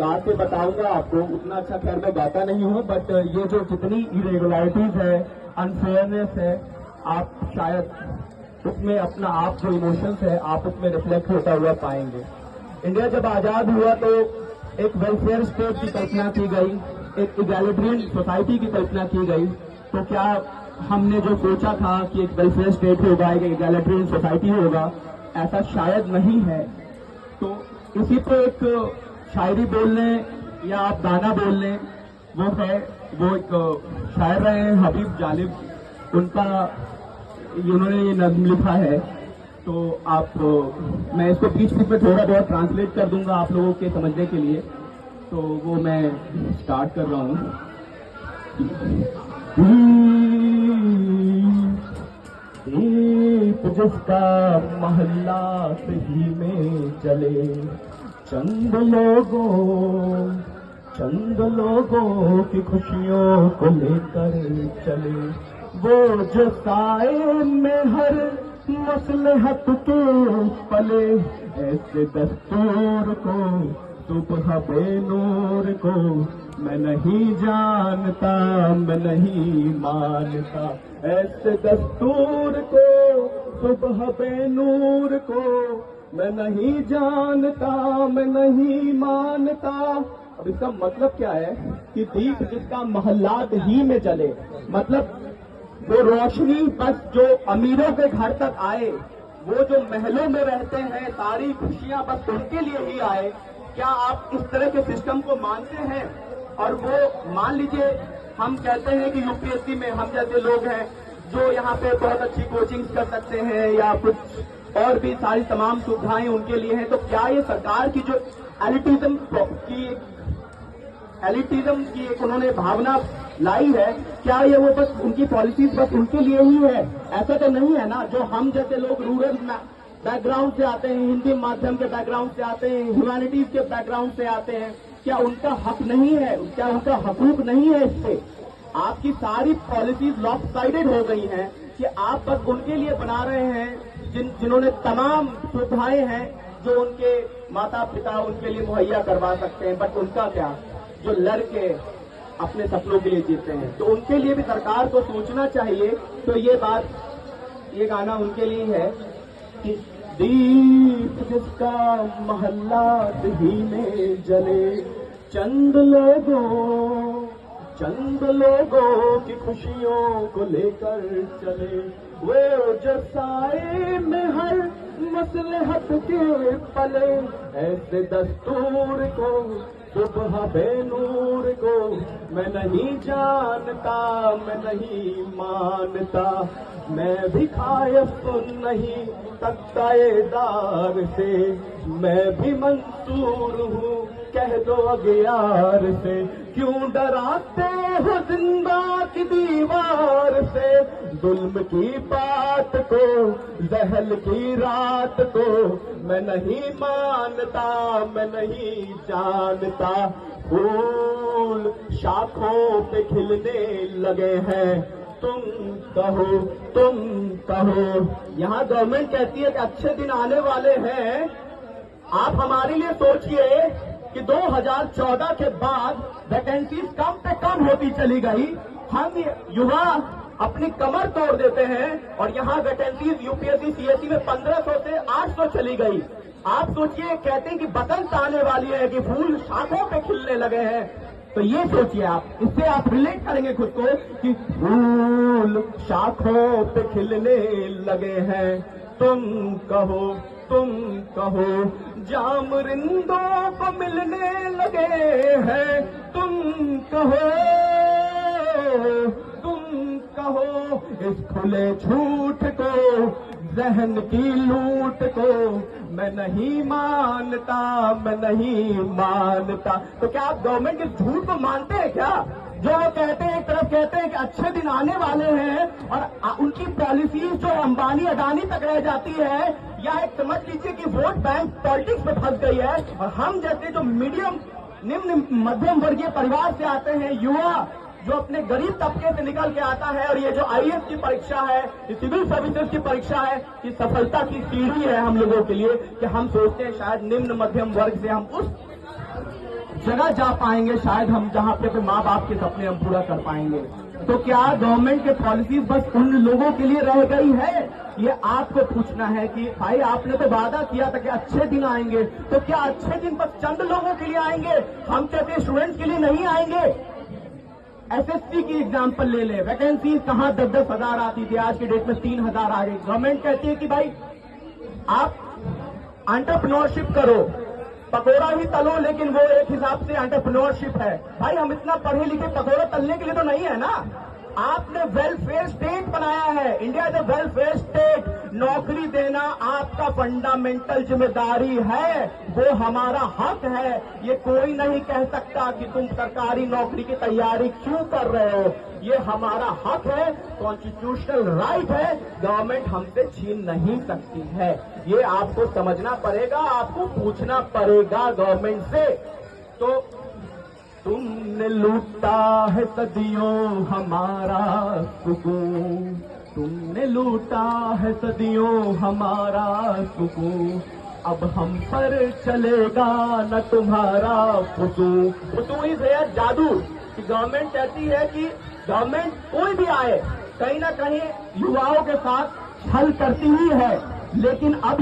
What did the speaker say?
गा के बताऊंगा आपको। उतना अच्छा खैर मैं गाता नहीं हूँ, बट ये जो जितनी इरेगुलरिटीज है, अनफेयरनेस है, आप शायद उसमें अपना आप जो इमोशंस है आप उसमें रिफ्लेक्ट होता हुआ पाएंगे। इंडिया जब आजाद हुआ तो एक वेलफेयर स्टेट की कल्पना की गई, एक इगैलिटरियन सोसाइटी की कल्पना की गई। तो क्या हमने जो सोचा था कि एक वेलफेयर स्टेट होगा, एक इगैलिटरियन सोसाइटी होगा, ऐसा शायद नहीं है। तो इसी पे एक शायरी बोलने या आप गाना बोलने, वो एक शायर रहे हैं हबीब जालिब, उनका उन्होंने ये नज्म लिखा है। तो आप मैं इसको बीच बीच में थोड़ा बहुत ट्रांसलेट कर दूंगा आप लोगों के समझने के लिए। तो वो मैं स्टार्ट कर रहा हूँ। दीप जिसका महल्ला ही में जले, चंद लोगों की खुशियों को लेकर चले, वो जो साए में हर मसलहत के पले, ऐसे दस्तूर को सुबह बेनूर को मैं नहीं जानता, मैं नहीं मानता, ऐसे दस्तूर को सुबह बेनूर को मैं नहीं जानता, मैं नहीं मानता। अब इसका मतलब क्या है कि दीप जिसका महल्लात ही में जले, मतलब वो रोशनी बस जो अमीरों के घर तक आए, वो जो महलों में रहते हैं, सारी खुशियां बस उनके लिए ही आए। क्या आप इस तरह के सिस्टम को मानते हैं? और वो मान लीजिए हम कहते हैं कि यूपीएससी में हम जैसे लोग हैं जो यहाँ पे बहुत अच्छी कोचिंग कर सकते हैं या कुछ और भी सारी तमाम सुविधाएं उनके लिए हैं, तो क्या ये सरकार की जो एलिटिज्म की एक उन्होंने भावना लाई है, क्या ये वो बस उनकी पॉलिसीज बस उनके लिए ही है? ऐसा तो नहीं है ना। जो हम जैसे लोग रूरल बैकग्राउंड से आते हैं, हिंदी माध्यम के बैकग्राउंड से आते हैं, ह्यूमैनिटीज के बैकग्राउंड से आते हैं, क्या उनका हक नहीं है? क्या उनका हकूक नहीं है? इससे आपकी सारी पॉलिसीज लॉपसाइडेड हो गई हैं कि आप बस उनके लिए बना रहे हैं जिन्होंने तमाम सुविधाएं हैं जो उनके माता पिता उनके लिए मुहैया करवा सकते हैं, बट उनका क्या, जो लड़के अपने सपनों के लिए जीते हैं, तो उनके लिए भी सरकार को सोचना चाहिए। तो ये गाना उनके लिए है कि दीप जिसका महल्ला ही में जले, चंद लोगों की खुशियों को लेकर चले, वो जो साए में हर मसलहत के पले, ऐसे दस्तूर को सुबह बेनूर को मैं नहीं जानता, मैं नहीं मानता, मैं भी खायफ नहीं तख्ताएदार से, मैं भी मंसूर हूँ कह दो अगियार से, क्यों डराते हो जिंदा की दीवार से, जुल्म की बात को जहल की रात को मैं नहीं मानता, मैं नहीं जानता, फूल शाखों पे खिलने लगे हैं, तुम कहो। यहाँ गवर्नमेंट कहती है कि अच्छे दिन आने वाले हैं। आप हमारे लिए सोचिए कि 2014 के बाद वैकेंसीज कम पे कम होती चली गई, हम युवा अपनी कमर तोड़ देते हैं और यहाँ वैकेंसीज यूपीएससी सीएससी में 1500 से 800 चली गई। आप सोचिए, कहते हैं कि बसंत आने वाली है, कि फूल शाखों पे खिलने लगे हैं, तो ये सोचिए आप, इससे आप रिलेट करेंगे खुद को कि फूल शाखों पे खिलने लगे हैं, तुम कहो, जामरिंदों को मिलने लगे हैं, तुम कहो, इस खुले झूठ को, जहन की लूट को मैं नहीं मानता, मैं नहीं मानता। तो क्या आप गवर्नमेंट के झूठ को मानते हैं क्या? जो वो कहते हैं, एक तरफ कहते हैं कि अच्छे दिन आने वाले हैं और उनकी पॉलिसीज जो अंबानी अडानी तक रह जाती है, या एक समझ लीजिए कि वोट बैंक पॉलिटिक्स में फंस गई है, और हम जैसे जो मीडियम निम्न मध्यम वर्गीय परिवार से आते हैं, युवा जो अपने गरीब तबके से निकल के आता है, और ये जो आईएएस की परीक्षा है, ये सिविल सर्विसेज की परीक्षा है, ये सफलता की सीढ़ी है हम लोगों के लिए, कि हम सोचते हैं शायद निम्न मध्यम वर्ग से हम उस जगह जा पाएंगे शायद हम, जहां पे माँ बाप के सपने हम पूरा कर पाएंगे। तो क्या गवर्नमेंट के पॉलिसीज बस उन लोगों के लिए रह गई है? ये आपको पूछना है कि भाई आपने तो वादा किया था कि अच्छे दिन आएंगे, तो क्या अच्छे दिन बस चंद लोगों के लिए आएंगे? हम कहते स्टूडेंट्स के लिए नहीं आएंगे। एसएससी की एग्जाम्पल ले ले, वैकेंसी कहां 10-10 हजार आती थी, आज की डेट में 3,000 आ गई। गवर्नमेंट कहती है कि भाई आप एंटरप्रेन्योरशिप करो, पकौड़ा ही तलो, लेकिन वो एक हिसाब से एंटरप्रेन्योरशिप है। भाई हम इतना पढ़े लिखे पकौड़ा तलने के लिए तो नहीं है ना। आपने वेलफेयर स्टेट बनाया है, India is a welfare state. नौकरी देना आपका फंडामेंटल जिम्मेदारी है, वो हमारा हक है। ये कोई नहीं कह सकता कि तुम सरकारी नौकरी की तैयारी क्यों कर रहे हो, ये हमारा हक है, कॉन्स्टिट्यूशनल राइट है, गवर्नमेंट हमसे छीन नहीं सकती है। ये आपको समझना पड़ेगा, आपको पूछना पड़ेगा गवर्नमेंट से। तो तुमने लूटा है सदियों हमारा सुकून, तुमने लूटा है सदियों हमारा सुकून, अब हम पर चलेगा न तुम्हारा फुसूं। फुसूं इज है जादू कि गवर्नमेंट कहती है कि गवर्नमेंट कोई भी आए कहीं ना कहीं युवाओं के साथ छल करती ही है, लेकिन अब